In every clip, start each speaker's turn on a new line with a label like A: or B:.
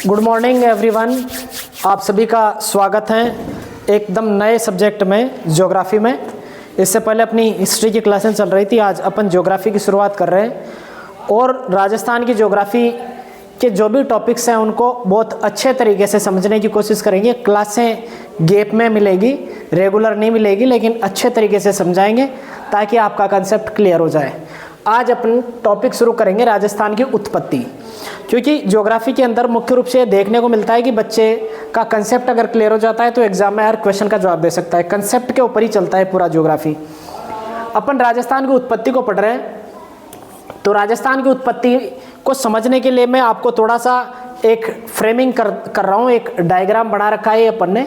A: Good morning everyone. आप सभी का स्वागत है एकदम नए सब्जेक्ट में, ज्योग्राफी में। इससे पहले अपनी हिस्ट्री की क्लासेस चल रही थी, आज अपन ज्योग्राफी की शुरुआत कर रहे हैं। और राजस्थान की ज्योग्राफी के जो भी टॉपिक्स हैं उनको बहुत अच्छे तरीके से समझने की कोशिश करेंगे। क्लासें गैप में मिलेगी, रेगुलर नहीं मिलेगी, लेकिन अच्छे तरीके से समझाएंगे ताकि आपका कंसेप्ट क्लियर हो जाए। आज अपन टॉपिक शुरू करेंगे राजस्थान की उत्पत्ति, क्योंकि ज्योग्राफी के अंदर मुख्य रूप से देखने को मिलता है कि बच्चे का कंसेप्ट अगर क्लियर हो जाता है तो एग्जाम में हर क्वेश्चन का जवाब दे सकता है। कंसेप्ट के ऊपर ही चलता है पूरा ज्योग्राफी। अपन राजस्थान की उत्पत्ति को पढ़ रहे हैं, तो राजस्थान की उत्पत्ति को समझने के लिए मैं आपको थोड़ा सा एक फ्रेमिंग कर रहा हूँ। एक डायग्राम बना रखा है अपन ने,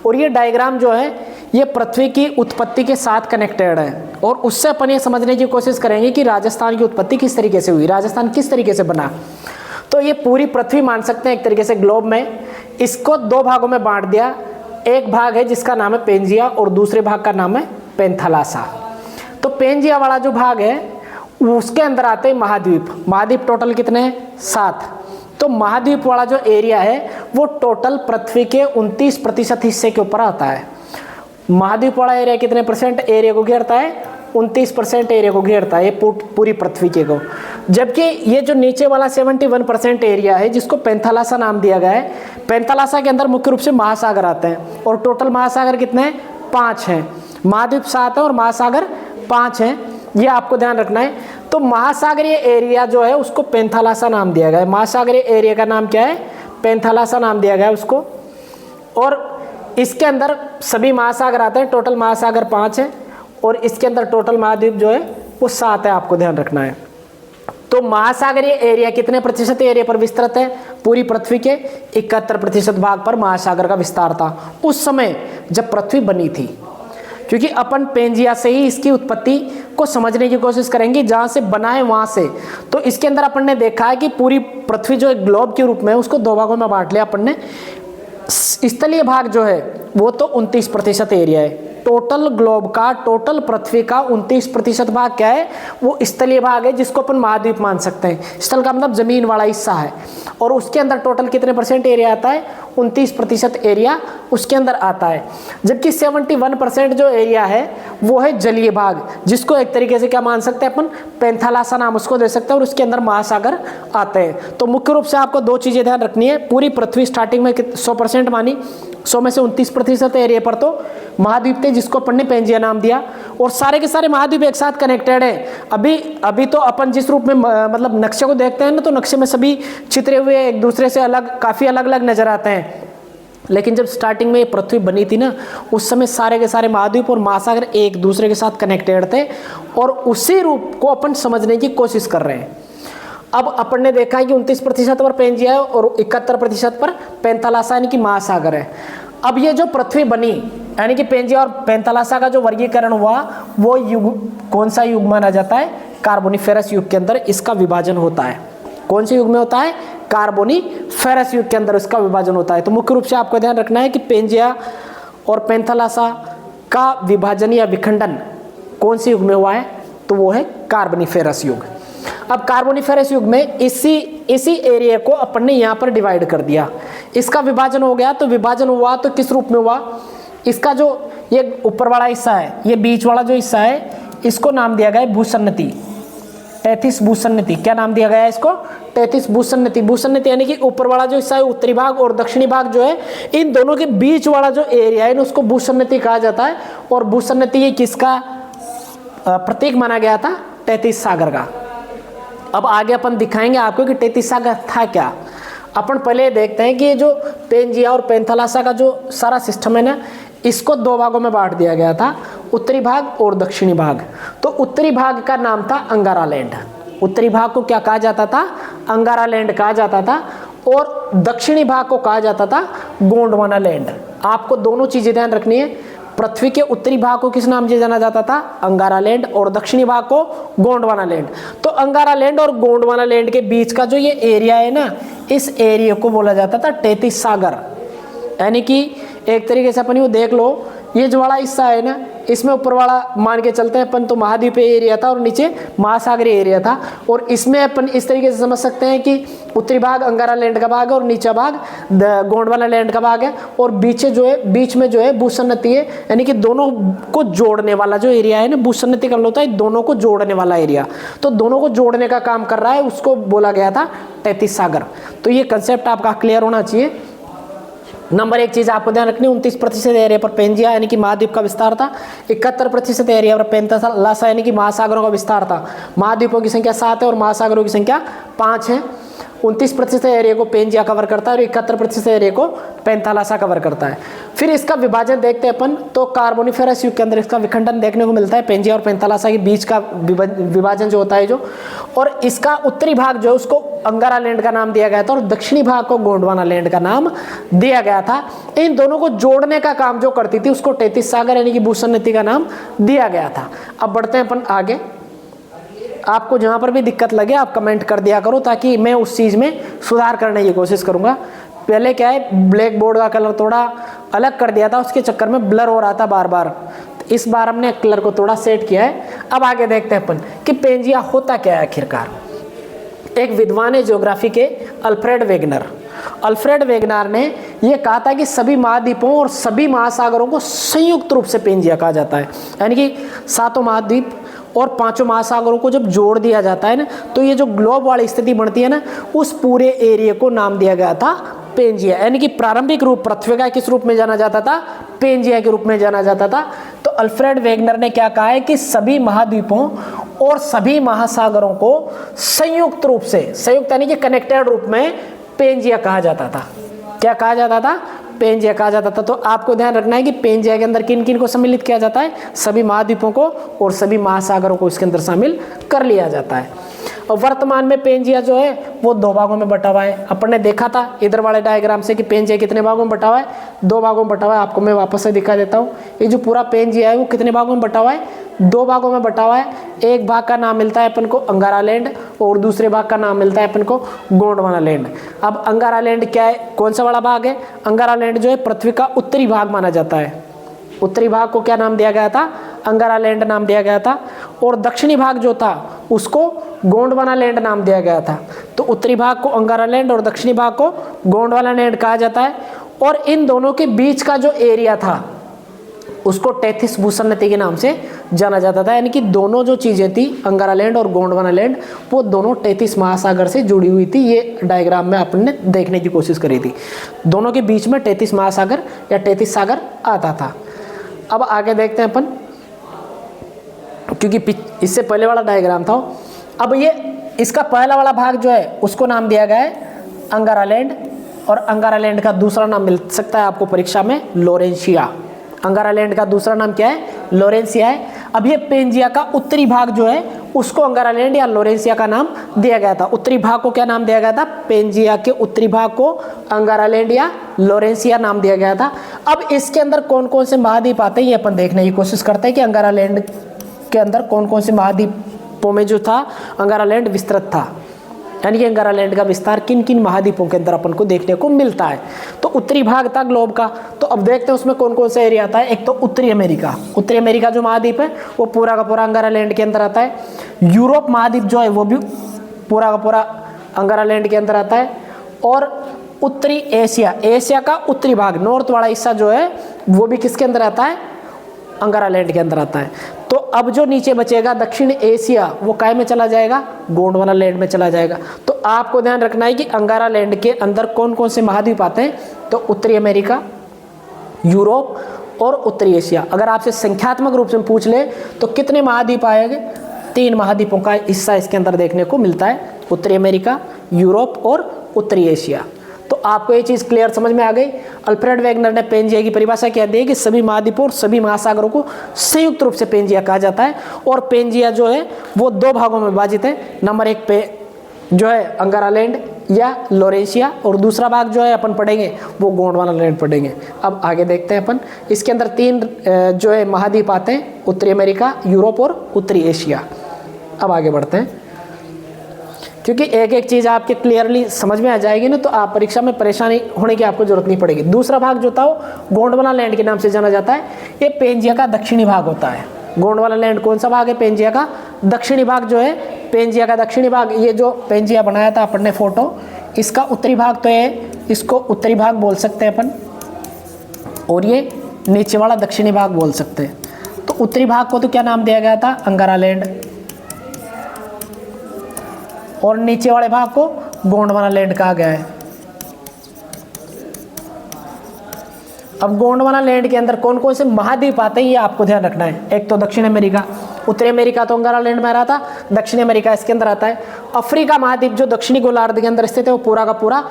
A: और ये डायग्राम जो है ये पृथ्वी की उत्पत्ति के साथ कनेक्टेड है। और उससे अपन ये समझने की कोशिश करेंगे कि राजस्थान की उत्पत्ति किस तरीके से हुई, राजस्थान किस तरीके से बना। तो ये पूरी पृथ्वी मान सकते हैं एक तरीके से ग्लोब में। इसको दो भागों में बांट दिया। एक भाग है जिसका नाम है पेंजिया और दूसरे भाग का नाम है पेंथालासा। तो पेंजिया वाला जो भाग है उसके अंदर आते हैं महाद्वीप। महाद्वीप टोटल कितने हैं? 7। तो महाद्वीप वाला जो एरिया है वो टोटल पृथ्वी के 29% हिस्से के ऊपर आता है। महाद्वीप वाला एरिया कितने परसेंट एरिया को घेरता है? 29% एरिया को घेरता है, ये पूरी पृथ्वी के को। जबकि ये जो नीचे वाला 71% एरिया है जिसको पेंथालासा नाम दिया गया है, पेंथालासा के अंदर मुख्य रूप से महासागर आते हैं। और टोटल महासागर कितने हैं? 5 हैं। महाद्वीप 7 है और महासागर 5 हैं, ये आपको ध्यान रखना है। तो महासागरीय एरिया जो है उसको पेंथालासा नाम दिया गया है। महासागरीय एरिया का नाम क्या है? पेंथालासा नाम दिया गया है उसको। और इसके अंदर सभी महासागर आते हैं। टोटल महासागर 5 है और इसके अंदर टोटल महाद्वीप जो है वो 7 है, आपको ध्यान रखना है। तो महासागरीय एरिया कितने प्रतिशत एरिया पर विस्तृत है? पूरी पृथ्वी के 71% भाग पर महासागर का विस्तार था उस समय जब पृथ्वी बनी थी। क्योंकि अपन पेंजिया से ही इसकी उत्पत्ति को समझने की कोशिश करेंगे, जहां से बना है वहां से। तो इसके अंदर अपन ने देखा है कि पूरी पृथ्वी जो एक ग्लोब के रूप में उसको दो भागों में बांट लिया अपन ने। स्थलीय भाग जो है वो तो 29% एरिया है। टोटल ग्लोब का, टोटल पृथ्वी का 29% भाग क्या है? वो स्थलीय भाग है, जिसको अपन महाद्वीप मान सकते हैं। स्थल का मतलब जमीन वाला हिस्सा है। और उसके अंदर टोटल कितने परसेंट एरिया आता है? 29% एरिया उसके अंदर आता है। जबकि 71% जो एरिया है वो है जलीय भाग, जिसको एक तरीके से क्या मान सकते हैं अपन? पेंथालासा नाम उसको दे सकते हैं। और उसके अंदर महासागर आते हैं। तो मुख्य रूप से आपको दो चीजें ध्यान रखनी है। पूरी पृथ्वी स्टार्टिंग में 100% मानी, 100 में से 29% एरिया पर तो महाद्वीप थे, जिसको अपन ने पेंजिया नाम दिया। और सारे के सारे महाद्वीप एक साथ कनेक्टेड है। अभी तो अपन जिस रूप में मतलब नक्शे को देखते हैं ना, तो नक्शे में सभी चित्रे हुए एक दूसरे से अलग, काफी अलग अलग नजर आते हैं। लेकिन जब स्टार्टिंग में पृथ्वी बनी थी ना, उस समय सारे के सारे महाद्वीप और महासागर एक दूसरे के साथ कनेक्टेड थे। और उसी रूप को अपन समझने की कोशिश कर रहे हैं। अब अपन ने देखा है कि 29% पर पेंजिया है और 71% पर पेंथालासा यानी कि महासागर है। अब ये जो पृथ्वी बनी यानी कि पेंजिया और पेंथालासा का जो वर्गीकरण हुआ वो युग कौन सा युग माना जाता है? कार्बोनिफेरस युग के अंदर इसका विभाजन होता है। कौन से युग में होता है? कार्बोनिफेरस युग के अंदर इसका विभाजन होता है। तो मुख्य रूप से आपको ध्यान रखना है कि पेंजिया और पेंथालासा का विभाजन या विखंडन कौन से युग में हुआ है? तो वो है कार्बोनिफेरस युग। अब कार्बोनिफेरस युग में इसी एरिया को अपन ने यहाँ पर डिवाइड कर दिया, इसका विभाजन हो गया। तो विभाजन हुआ तो किस रूप में हुआ? इसका जो ये ऊपर वाला हिस्सा है, ये बीच वाला जो हिस्सा है, इसको नाम दिया गया है भूसन्नति, टेथिस भूसन्नति। क्या नाम दिया गया है इसको? टेथिस भूसन्नति। भूसन्नति यानी कि ऊपर वाला जो हिस्सा है उत्तरी भाग और दक्षिणी भाग जो है, इन दोनों के बीच वाला जो एरिया है उसको भूसन्नति कहा जाता है। और भूसन्नति ये किसका प्रतीक माना गया था? टेथिस सागर का। अब आगे अपन दिखाएंगे आपको कि टेथिस सागर था क्या। अपन पहले देखते हैं कि ये जो पेंजिया और पेंथालासा का जो सारा सिस्टम है ना, इसको दो भागों में बांट दिया गया था, उत्तरी भाग और दक्षिणी भाग। तो उत्तरी भाग का नाम था अंगारा लैंड। उत्तरी भाग को क्या कहा जाता था? अंगारा लैंड कहा जाता था। और दक्षिणी भाग को कहा जाता था गोंडवाना लैंड। आपको दोनों चीजें ध्यान रखनी है। पृथ्वी के उत्तरी भाग को किस नाम से जाना जाता था? अंगारा लैंड। और दक्षिणी भाग को गोंडवाना लैंड। तो अंगारा लैंड और गोंडवाना लैंड के बीच का जो ये एरिया है ना, इस एरिया को बोला जाता था टेथिस सागर। यानी कि एक तरीके से अपन वो देख लो, ये जो वाला हिस्सा है ना, इसमें ऊपर वाला मान के चलते हैं अपन तो महाद्वीपीय एरिया था और नीचे महासागरीय एरिया था। और इसमें अपन इस तरीके से समझ सकते हैं कि उत्तरी भाग अंगारा लैंड का भाग है और नीचा भाग गोंडवाना लैंड का भाग है, और बीच में जो है भूसन्नति है, यानी कि दोनों को जोड़ने वाला जो एरिया है ना, भूसन्नति का होता है दोनों को जोड़ने वाला एरिया, तो दोनों को जोड़ने का काम कर रहा है, उसको बोला गया था तैतीस सागर। तो ये कंसेप्ट आपका क्लियर होना चाहिए। नंबर एक चीज आपको ध्यान रखनी, 29% एरिया पर पेंजिया यानी कि महाद्वीप का विस्तार था। 71% एरिया पर पेंथालासा यानी कि महासागरों का विस्तार था। महाद्वीपों की संख्या 7 है और महासागरों की संख्या 5 है। 29% एरिया को पेंजिया कवर करता है और 71% एरिया को पेंथालासा कवर करता है। फिर इसका विभाजन देखते हैं अपन, तो कार्बोनिफेरस युग के अंदर इसका विखंडन देखने को मिलता है, पेंजिया और पेंथालासा के बीच का विभाजन जो होता है जो, और इसका उत्तरी भाग जो है उसको अंगारा लैंड का नाम दिया गया था और दक्षिणी भाग को गोंडवाना लैंड का नाम दिया गया था। इन दोनों को जोड़ने का काम जो करती थी उसको तैतीस सागर यानी कि भूसन्नति का नाम दिया गया था। अब बढ़ते हैं अपन आगे। आपको जहां पर भी दिक्कत लगे आप कमेंट कर दिया करो ताकि मैं उस चीज में सुधार करने की कोशिश करूंगा। पहले क्या है, ब्लैक बोर्ड का कलर थोड़ा अलग कर दिया था, उसके चक्कर में ब्लर हो रहा था बार बार। इस बार हमने कलर को थोड़ा सेट किया है। अब आगे देखते हैं अपन कि पेंजिया होता क्या है आखिरकार। एक विद्वान है ज्योग्राफी के अल्फ्रेड वेगनर ने यह कहा था कि सभी महाद्वीपों और सभी महासागरों को संयुक्त रूप से पेंजिया कहा जाता है, यानी कि सातों महाद्वीप और पांचों महासागरों को जब जोड़ दिया जाता है ना, तो ये जो ग्लोब वाली स्थिति बनती है ना, उस पूरे एरिया को नाम दिया गया था पेंजिया। यानी कि प्रारंभिक रूप पृथ्वी का किस रूप में जाना जाता था, पेंजिया के रूप में जाना जाता था। तो अल्फ्रेड वेगनर ने क्या कहा है कि सभी महाद्वीपों और सभी महासागरों को संयुक्त रूप से, संयुक्त यानी कि कनेक्टेड रूप में पेंजिया कहा जाता था। क्या कहा जाता था? पेंजिया कहा जाता था। तो आपको ध्यान रखना है कि पेंजिया के अंदर किन किन को सम्मिलित किया जाता है, सभी महाद्वीपों को और सभी महासागरों को इसके अंदर शामिल कर लिया जाता है। और वर्तमान में पेंजिया जो है वो 2 भागों में बटा हुआ है। अपन ने देखा था इधर वाले डायग्राम से कि पेंजिया कितने भागों में बटा हुआ है, 2 भागों में बटा हुआ है। आपको मैं वापस से दिखा देता हूँ। ये जो पूरा पेंजिया है वो कितने भागों में बटा हुआ है, 2 भागों में बटा हुआ है। एक भाग का नाम मिलता है अपन को अंगारा लैंड और दूसरे भाग का नाम मिलता है अपन को गोंडवाना लैंड। अब अंगारा लैंड क्या है, कौन सा वाला भाग है? अंगारा लैंड जो है पृथ्वी का उत्तरी भाग माना जाता है। उत्तरी भाग को क्या नाम दिया गया था? अंगारा लैंड नाम दिया गया था। और दक्षिणी भाग जो था उसको गोंडवाना लैंड नाम दिया गया था। तो उत्तरी भाग को अंगारा लैंड और दक्षिणी भाग को गोंडवाना लैंड कहा जाता है। और इन दोनों के बीच का जो एरिया था उसको तैतीस भूसन्नति के नाम से जाना जाता था। यानी कि दोनों जो चीजें थी अंगारा लैंड और गोंडवाना लैंड वो दोनों 33 महासागर से जुड़ी हुई थी। ये डायग्राम में आपने देखने की कोशिश करी थी। दोनों के बीच में 33 महासागर या 33 सागर आता था। अब आगे देखते हैं अपन, क्योंकि इससे पहले वाला डायग्राम था। अब ये इसका पहला वाला भाग जो है उसको नाम दिया गया है अंगारा लैंड, और अंगारा लैंड का दूसरा नाम मिल सकता है आपको परीक्षा में, लोरेंशिया। अंगारा लैंड का दूसरा नाम क्या है? लोरेंशिया है। अब ये पेंजिया का उत्तरी भाग जो है उसको अंगारा लैंड या लोरेंशिया का नाम दिया गया था। उत्तरी भाग को क्या नाम दिया गया था? पेंजिया के उत्तरी भाग को अंगारा लैंड या लोरेंशिया नाम दिया गया था। अब इसके अंदर कौन कौन से महाद्वीप आते हैं ये अपन देखने की कोशिश करते हैं कि अंगारा लैंड के अंदर कौन कौन से महाद्वीपों में जो था अंगारा लैंड विस्तृत था, यानी कि अंगारा लैंड का विस्तार किन किन महाद्वीपों के अंदर अपन को देखने को मिलता है। तो उत्तरी भाग था ग्लोब का, तो अब देखते हैं उसमें कौन कौन सा एरिया आता है। एक तो उत्तरी अमेरिका, उत्तरी अमेरिका जो महाद्वीप है वो पूरा का पूरा अंगारा लैंड के अंदर आता है। यूरोप महाद्वीप जो है वो भी पूरा का पूरा अंगारा लैंड के अंदर आता है। और उत्तरी एशिया, एशिया का उत्तरी भाग नॉर्थ वाला हिस्सा जो है वो भी किसके अंदर आता है? अंगारा लैंड के अंदर आता है। तो अब जो नीचे बचेगा दक्षिण एशिया वो काय में चला जाएगा? गोंडवाना लैंड में चला जाएगा। तो आपको ध्यान रखना है कि अंगारा लैंड के अंदर कौन कौन से महाद्वीप आते हैं, तो उत्तरी अमेरिका, यूरोप और उत्तरी एशिया। अगर आपसे संख्यात्मक रूप से पूछ ले तो कितने महाद्वीप आएंगे? 3 महाद्वीपों का हिस्सा इसके अंदर देखने को मिलता है, उत्तरी अमेरिका, यूरोप और उत्तरी एशिया। तो आपको ये चीज़ क्लियर समझ में आ गई। अल्फ्रेड वेगनर ने पेंजिया की परिभाषा क्या दी है कि सभी महाद्वीपों और सभी महासागरों को संयुक्त रूप से पेंजिया कहा जाता है। और पेंजिया जो है वो 2 भागों में विभाजित है। नंबर 1 पे जो है अंगारा लैंड या लोरेंशिया, और दूसरा भाग जो है अपन पढ़ेंगे वो गोंडवाना लैंड पढ़ेंगे। अब आगे देखते हैं अपन, इसके अंदर 3 जो है महाद्वीप आते हैं, उत्तरी अमेरिका, यूरोप और उत्तरी एशिया। अब आगे बढ़ते हैं। क्योंकि एक एक चीज़ आपके क्लियरली समझ में आ जाएगी ना, तो आप परीक्षा में परेशानी होने की आपको जरूरत नहीं पड़ेगी। दूसरा भाग जो था वो गोंडवाना लैंड के नाम से जाना जाता है। ये पेंजिया का दक्षिणी भाग होता है। गोंडवाना लैंड कौन सा भाग है? पेंजिया का दक्षिणी भाग जो है, पेंजिया का दक्षिणी भाग। ये जो पेंजिया बनाया था अपन ने फोटो, इसका उत्तरी भाग तो है, इसको उत्तरी भाग बोल सकते हैं अपन, और ये नीचे वाला दक्षिणी भाग बोल सकते हैं। तो उत्तरी भाग को तो क्या नाम दिया गया था? अंगारा लैंड, और नीचे वाले भाग को गोंडवाना लैंड कहा गया है। अब गोंडवाना लैंड के अंदर कौन कौन से महाद्वीप आते हैं ये आपको ध्यान रखना है। एक तो दक्षिण अमेरिका, उत्तरी अमेरिका तो अंगारा लैंड में आ रहा था, दक्षिण अमेरिका इसके अंदर आता है। अफ्रीका महाद्वीप जो दक्षिणी गोलार्ध के अंदर स्थित है वो पूरा का पूरा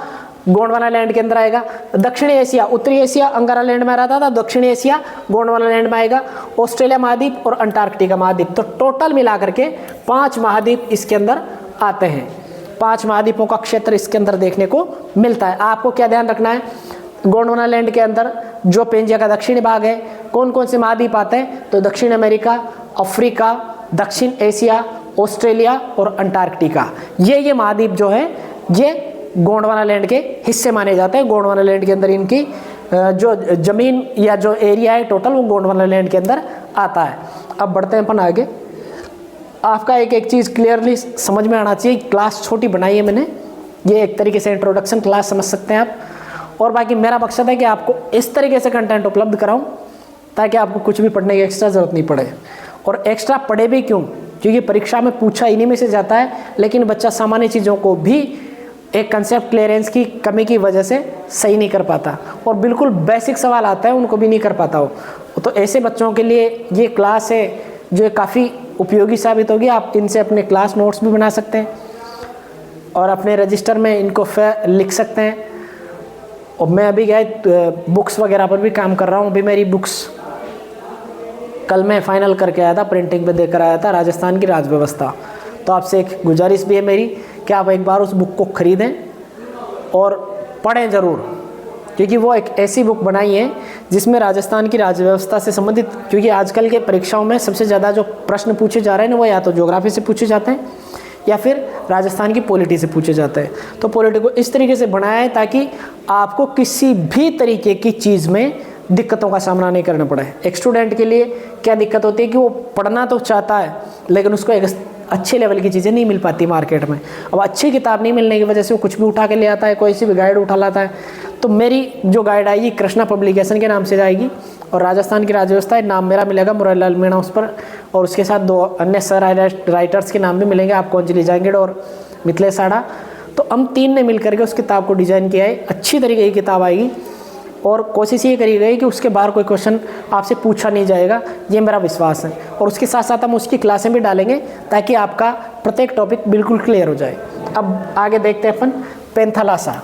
A: गोंडवाना लैंड के अंदर आएगा। दक्षिणी एशिया, उत्तरी एशिया अंगारा लैंड में रहता था, दक्षिणी एशिया गोंडवाना लैंड में आएगा। ऑस्ट्रेलिया महाद्वीप और अंटार्कटिका महाद्वीप, तो टोटल मिलाकर के 5 महाद्वीप इसके अंदर आते हैं। 5 महाद्वीपों का क्षेत्र इसके अंदर देखने को मिलता है। आपको क्या ध्यान रखना है? गोंडवाना लैंड के अंदर जो पेंजिया का दक्षिणी भाग है, कौन कौन से महाद्वीप आते हैं? तो दक्षिण अमेरिका, अफ्रीका, दक्षिण एशिया, ऑस्ट्रेलिया और अंटार्कटिका, ये महाद्वीप जो है ये गोंडवाना लैंड के हिस्से माने जाते हैं। गोंडवाना लैंड के अंदर इनकी जो जमीन या जो एरिया है टोटल, वो गोंडवाना लैंड के अंदर आता है। अब बढ़ते हैं अपन आगे। आपका एक एक चीज़ क्लियरली समझ में आना चाहिए। क्लास छोटी बनाई है मैंने, ये एक तरीके से इंट्रोडक्शन क्लास समझ सकते हैं आप। और बाकी मेरा मकसद है कि आपको इस तरीके से कंटेंट उपलब्ध कराऊं ताकि आपको कुछ भी पढ़ने की एक्स्ट्रा ज़रूरत नहीं पड़े। और एक्स्ट्रा पढ़े भी क्यों? क्योंकि परीक्षा में पूछा इन्हीं में से जाता है, लेकिन बच्चा सामान्य चीज़ों को भी एक कंसेप्ट क्लियरेंस की कमी की वजह से सही नहीं कर पाता, और बिल्कुल बेसिक सवाल आता है उनको भी नहीं कर पाता हो। तो ऐसे बच्चों के लिए ये क्लास है जो काफ़ी उपयोगी साबित होगी। आप इनसे अपने क्लास नोट्स भी बना सकते हैं और अपने रजिस्टर में इनको लिख सकते हैं। और मैं अभी गए बुक्स वगैरह पर भी काम कर रहा हूँ। अभी मेरी बुक्स कल मैं फाइनल करके आया था, प्रिंटिंग पे देकर आया था, राजस्थान की राजव्यवस्था। तो आपसे एक गुजारिश भी है मेरी कि आप एक बार उस बुक को ख़रीदें और पढ़ें ज़रूर, क्योंकि वो एक ऐसी बुक बनाई है जिसमें राजस्थान की राजव्यवस्था से संबंधित, क्योंकि आजकल के परीक्षाओं में सबसे ज़्यादा जो प्रश्न पूछे जा रहे हैं वो या तो ज्योग्राफी से पूछे जाते हैं या फिर राजस्थान की पॉलिटी से पूछे जाते हैं। तो पॉलिटी को इस तरीके से बनाया है ताकि आपको किसी भी तरीके की चीज़ में दिक्कतों का सामना नहीं करना पड़े। एक स्टूडेंट के लिए क्या दिक्कत होती है कि वो पढ़ना तो चाहता है लेकिन उसको एक अच्छे लेवल की चीज़ें नहीं मिल पाती मार्केट में। अब अच्छी किताब नहीं मिलने की वजह से वो कुछ भी उठा के ले आता है, कोई सी भी गाइड उठा लाता है। तो मेरी जो गाइड आएगी कृष्णा पब्लिकेशन के नाम से जाएगी और राजस्थान की राजव्यवस्था नाम मेरा मिलेगा मुरलीलाल मीणा उस पर, और उसके साथ 2 अन्य सर राइटर्स के नाम भी मिलेंगे आपको, अंजलि जांगिड़ और मिथिलेश साड़ा। तो हम 3 ने मिल करके उस किताब को डिज़ाइन किया है। अच्छी तरीके की किताब आएगी और कोशिश ये करी गई कि उसके बाहर कोई क्वेश्चन आपसे पूछा नहीं जाएगा, ये मेरा विश्वास है। और उसके साथ साथ हम उसकी क्लासें भी डालेंगे ताकि आपका प्रत्येक टॉपिक बिल्कुल क्लियर हो जाए। अब आगे देखते हैं अपन पेंथालासा।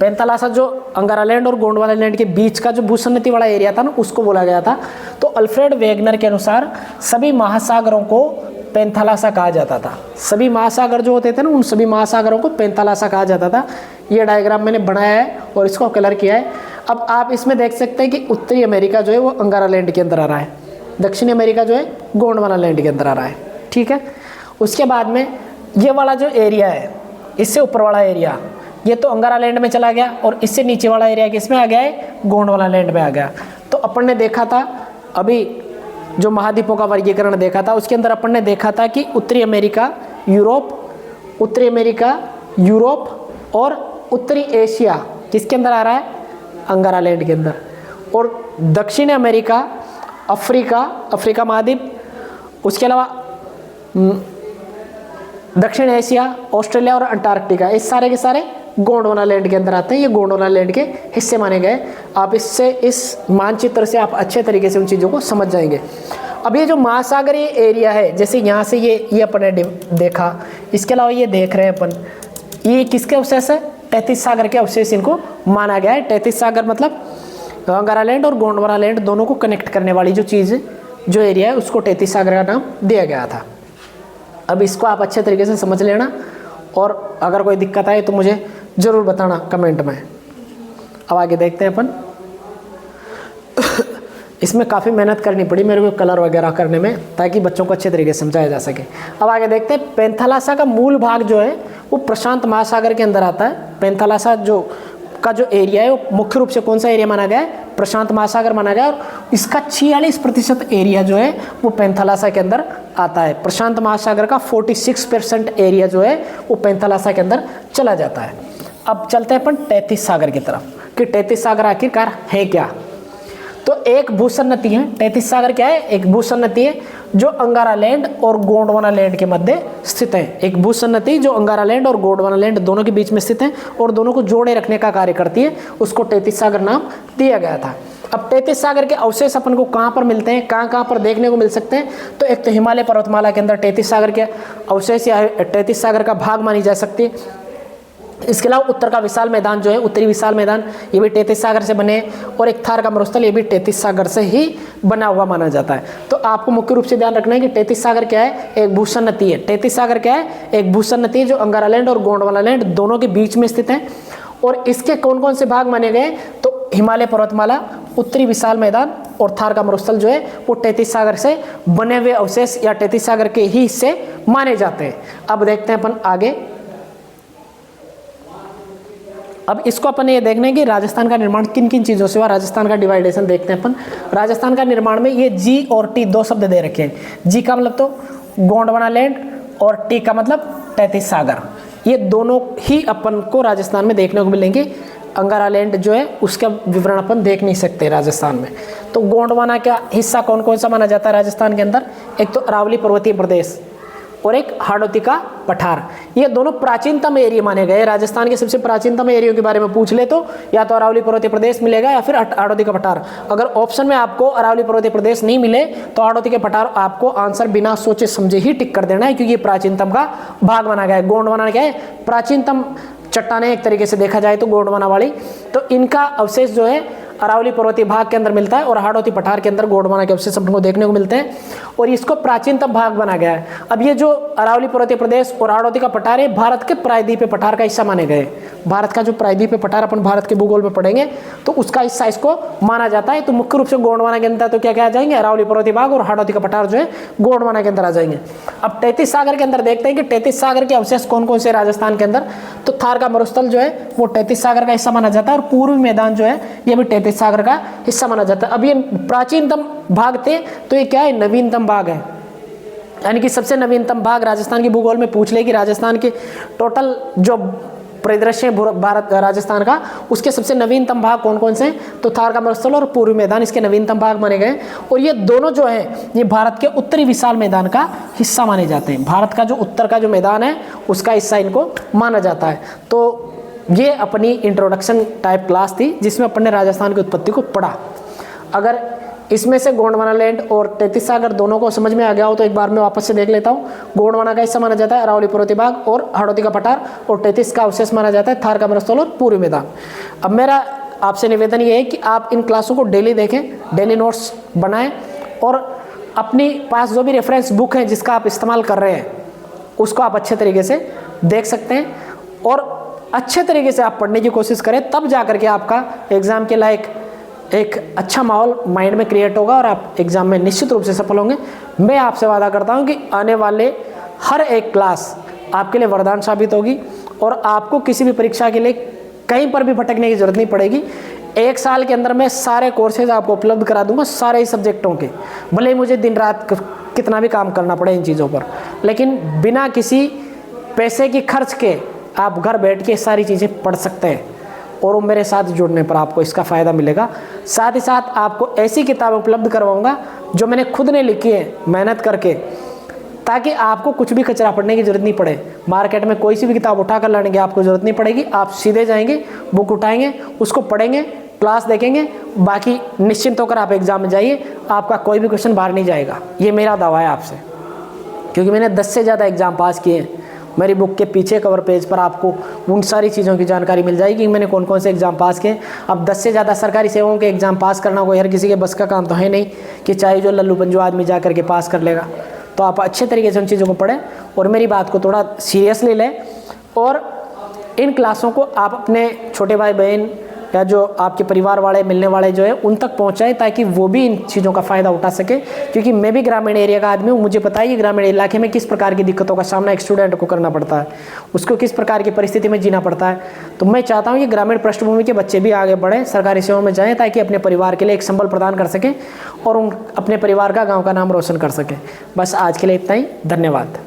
A: पेंथालासा जो अंगारा लैंड और गोंडवाना लैंड के बीच का जो भूसन्नति वाला एरिया था ना, उसको बोला गया था। तो अल्फ्रेड वेगनर के अनुसार सभी महासागरों को पेंथालासा कहा जाता था। सभी महासागर जो होते थे ना, उन सभी महासागरों को पेंथालासा कहा जाता था। ये डायग्राम मैंने बनाया है और इसको कलर किया है। अब आप इसमें देख सकते हैं कि उत्तरी अमेरिका जो है वो अंगारा लैंड के अंदर आ रहा है, दक्षिणी अमेरिका जो है गोंडवाना लैंड के अंदर आ रहा है, ठीक है। उसके बाद में ये वाला जो एरिया है, इससे ऊपर वाला एरिया ये तो अंगारा लैंड में चला गया, और इससे नीचे वाला एरिया किसमें आ गया है? गोंडवाना लैंड में आ गया। तो अपन ने देखा था अभी जो महाद्वीपों का वर्गीकरण देखा था, उसके अंदर अपन ने देखा था कि उत्तरी अमेरिका, यूरोप और उत्तरी एशिया किसके अंदर आ रहा है? अंगारा लैंड के अंदर। और दक्षिण अमेरिका, अफ्रीका महाद्वीप, उसके अलावा दक्षिण एशिया, ऑस्ट्रेलिया और अंटार्कटिका, इस सारे के सारे गोंडवाना लैंड के अंदर आते हैं। ये गोंडवाना लैंड के हिस्से माने गए। आप इससे, इस मानचित्र से आप अच्छे तरीके से उन चीज़ों को समझ जाएंगे। अब ये जो महासागरीय एरिया है, जैसे यहाँ से ये अपन ने देखा, इसके अलावा ये देख रहे हैं अपन, ये किसके अवशेष है? तैतीस सागर के अवशेष इनको माना गया है। तैतीस सागर मतलब अंगारा लैंड और गोंडवाना लैंड दोनों को कनेक्ट करने वाली जो चीज़, जो एरिया है, उसको तैतीस सागर का नाम दिया गया था। अब इसको आप अच्छे तरीके से समझ लेना, और अगर कोई दिक्कत आए तो मुझे ज़रूर बताना कमेंट में। अब आगे देखते हैं अपन। इसमें काफ़ी मेहनत करनी पड़ी मेरे को कलर वगैरह करने में, ताकि बच्चों को अच्छे तरीके से समझाया जा सके। अब आगे देखते हैं, पेंथालासा का मूल भाग जो है वो प्रशांत महासागर के अंदर आता है। पेंथालासा जो एरिया है वो मुख्य रूप से कौन सा एरिया माना गया है? प्रशांत महासागर माना गया है, और इसका 46% एरिया जो है वो पेंथालासा के अंदर आता है। प्रशांत महासागर का 46% एरिया जो है वो पेंथालासा के अंदर चला जाता है। अब चलते हैं अपन तैतीस सागर की तरफ, कि तैतीस सागर आखिरकार है क्या। तो एक भूषण नदी है, तैतीस सागर क्या है? एक भूषण नदी है जो अंगारा लैंड और गोंडवाना लैंड के मध्य स्थित है। एक भूषण नदी जो अंगारा लैंड और गोंडवाना लैंड दोनों के बीच में स्थित है और दोनों को जोड़े रखने का कार्य करती है, उसको तैतीस सागर नाम दिया गया था। अब तैतीस सागर के अवशेष अपन को कहाँ पर मिलते हैं, कहाँ पर देखने को मिल सकते हैं? तो एक तो हिमालय पर्वतमाला के अंदर तैतीस सागर के अवशेष या तैतीस सागर का भाग मानी जा सकती है। इसके अलावा उत्तर का विशाल मैदान जो है, उत्तरी विशाल मैदान, ये भी तैतीस सागर से बने, और एक थार का मरुस्थल, ये भी तैतीस सागर से ही बना हुआ माना जाता है। तो आपको मुख्य रूप से ध्यान रखना है कि तैतीस सागर क्या है? एक भूषण नदी है। तैतीस सागर क्या है? एक भूषण नदी है जो अंगारा लैंड और गोंडवाना लैंड दोनों के बीच में स्थित है। और इसके कौन कौन से भाग माने गए? तो हिमालय पर्वतमाला, उत्तरी विशाल मैदान और थार का मरुस्थल जो है वो तैतीस सागर से बने हुए अवशेष या तैतीस सागर के ही हिस्से माने जाते हैं। अब देखते हैं अपन आगे। अब इसको अपन ये देखना है कि राजस्थान का निर्माण किन किन चीज़ों से हुआ। राजस्थान का डिवाइडेशन देखते हैं अपन। राजस्थान का निर्माण में ये जी और टी दो शब्द दे रखे हैं। जी का मतलब तो गोंडवाना लैंड और टी का मतलब तैतीस सागर, ये दोनों ही अपन को राजस्थान में देखने को मिलेंगे। अंगारा लैंड जो है उसका विवरण अपन देख नहीं सकते राजस्थान में। तो गोंडवाना का हिस्सा कौन कौन सा माना जाता है राजस्थान के अंदर? एक तो अरावली पर्वतीय प्रदेश और एक हाड़ौती का पठार, ये दोनों प्राचीनतम एरिया माने गए। राजस्थान के सबसे प्राचीनतम एरिया के बारे में पूछ ले तो या तो अरावली पर्वतीय प्रदेश मिलेगा या फिर हाड़ौती का पठार। अगर ऑप्शन में आपको अरावली पर्वतीय प्रदेश नहीं मिले तो हाड़ौती के पठार आपको आंसर बिना सोचे समझे ही टिक कर देना है, क्योंकि ये प्राचीनतम का भाग माना गया है। गोंडवाना क्या है? प्राचीनतम चट्टानें एक तरीके से देखा जाए तो गोंडवाना वाली, तो इनका अवशेष जो है अरावली पर्वतीय भाग के अंदर मिलता है और हाड़ौती पठार के अंदर गोंडवाना के अवशेष अपन को देखने को मिलते हैं, और इसको प्राचीनतम भाग बना गया है। अब ये जो अरावली पर्वतीय प्रदेश और हाड़ौती का पठार है भारत के प्रायद्वीपीय पठार का हिस्सा माने गए। भारत का जो प्रायद्वीपीय पठार अपन भारत के भूगोल में पढ़ेंगे तो उसका हिस्सा इसको माना जाता है। तो मुख्य रूप से गोंडवाना के अंदर तो क्या क्या आ जाएंगे? अरावली पर्वतीय भाग और हाड़ौती का पठार जो है गोंडवाना के अंदर आ जाएंगे। अब तैतीस सागर के अंदर देखते हैं कि तैतीस सागर के अवशेष कौन कौन से राजस्थान के अंदर। तो थार का मरुस्थल जो है वो तैतीस सागर का हिस्सा माना जाता है, और पूर्वी मैदान जो है ये भी तैतीस सागर का हिस्सा माना जाता है। अब ये प्राचीनतम भाग थे तो ये क्या है? नवीनतम भाग है, यानी कि सबसे नवीनतम भाग राजस्थान के भूगोल में पूछ ले कि राजस्थान के टोटल जो परिदृश्य भारत राजस्थान का, उसके सबसे नवीनतम भाग कौन कौन से हैं? तो थार का मरुस्थल और पूर्वी मैदान इसके नवीनतम भाग माने गए, और ये दोनों जो है ये भारत के उत्तरी विशाल मैदान का हिस्सा माने जाते हैं। भारत का जो उत्तर का जो मैदान है उसका हिस्सा इनको माना जाता है। तो ये अपनी इंट्रोडक्शन टाइप क्लास थी जिसमें अपन ने राजस्थान की उत्पत्ति को पढ़ा। अगर इसमें से गोंडवाना लैंड और तैतीस सागर दोनों को समझ में आ गया हो तो एक बार मैं वापस से देख लेता हूँ। गोंडवाना का हिस्सा माना जाता है अरावली पर्वतीय भाग और हाड़ौती का पठार, और तैतीस का अवशेष माना जाता है थार का मरुस्थल और पूर्वी मैदान। अब मेरा आपसे निवेदन ये है कि आप इन क्लासों को डेली देखें, डेली नोट्स बनाएं, और अपनी पास जो भी रेफरेंस बुक है जिसका आप इस्तेमाल कर रहे हैं उसको आप अच्छे तरीके से देख सकते हैं, और अच्छे तरीके से आप पढ़ने की कोशिश करें, तब जा करके आपका एग्ज़ाम के लायक एक अच्छा माहौल माइंड में क्रिएट होगा और आप एग्ज़ाम में निश्चित रूप से सफल होंगे। मैं आपसे वादा करता हूं कि आने वाले हर एक क्लास आपके लिए वरदान साबित होगी और आपको किसी भी परीक्षा के लिए कहीं पर भी भटकने की ज़रूरत नहीं पड़ेगी। एक साल के अंदर मैं सारे कोर्सेज आपको उपलब्ध करा दूंगा, सारे ही सब्जेक्टों के, भले ही मुझे दिन रात कितना भी काम करना पड़े इन चीज़ों पर, लेकिन बिना किसी पैसे की खर्च के आप घर बैठ के सारी चीज़ें पढ़ सकते हैं, और मेरे साथ जुड़ने पर आपको इसका फ़ायदा मिलेगा। साथ ही साथ आपको ऐसी किताबें उपलब्ध करवाऊंगा जो मैंने खुद ने लिखी है मेहनत करके, ताकि आपको कुछ भी कचरा पढ़ने की ज़रूरत नहीं पड़े। मार्केट में कोई सी भी किताब उठा कर लाने की आपको ज़रूरत नहीं पड़ेगी। आप सीधे जाएंगे, बुक उठाएंगे, उसको पढ़ेंगे, क्लास देखेंगे, बाकी निश्चिंत होकर आप एग्ज़ाम में जाइए, आपका कोई भी क्वेश्चन बाहर नहीं जाएगा। ये मेरा दावा है आपसे, क्योंकि मैंने 10 से ज़्यादा एग्ज़ाम पास किए हैं। मेरी बुक के पीछे कवर पेज पर आपको उन सारी चीज़ों की जानकारी मिल जाएगी कि मैंने कौन कौन से एग्ज़ाम पास किए। अब 10 से ज़्यादा सरकारी सेवाओं के एग्ज़ाम पास करना कोई हर किसी के बस का काम तो है नहीं कि चाहे जो लल्लू पंजू आदमी जा करके पास कर लेगा। तो आप अच्छे तरीके से उन चीज़ों को पढ़ें और मेरी बात को थोड़ा सीरियसली लें, और इन क्लासों को आप अपने छोटे भाई बहन या जो आपके परिवार वाले मिलने वाले जो है उन तक पहुँचाएँ, ताकि वो भी इन चीज़ों का फ़ायदा उठा सके। क्योंकि मैं भी ग्रामीण एरिया का आदमी हूँ, मुझे पता है कि ग्रामीण इलाके में किस प्रकार की दिक्कतों का सामना एक स्टूडेंट को करना पड़ता है, उसको किस प्रकार की परिस्थिति में जीना पड़ता है। तो मैं चाहता हूँ कि ग्रामीण पृष्ठभूमि के बच्चे भी आगे बढ़ें, सरकारी सेवाओं में जाएँ, ताकि अपने परिवार के लिए एक संबल प्रदान कर सकें और उन अपने परिवार का, गाँव का नाम रोशन कर सकें। बस आज के लिए इतना ही, धन्यवाद।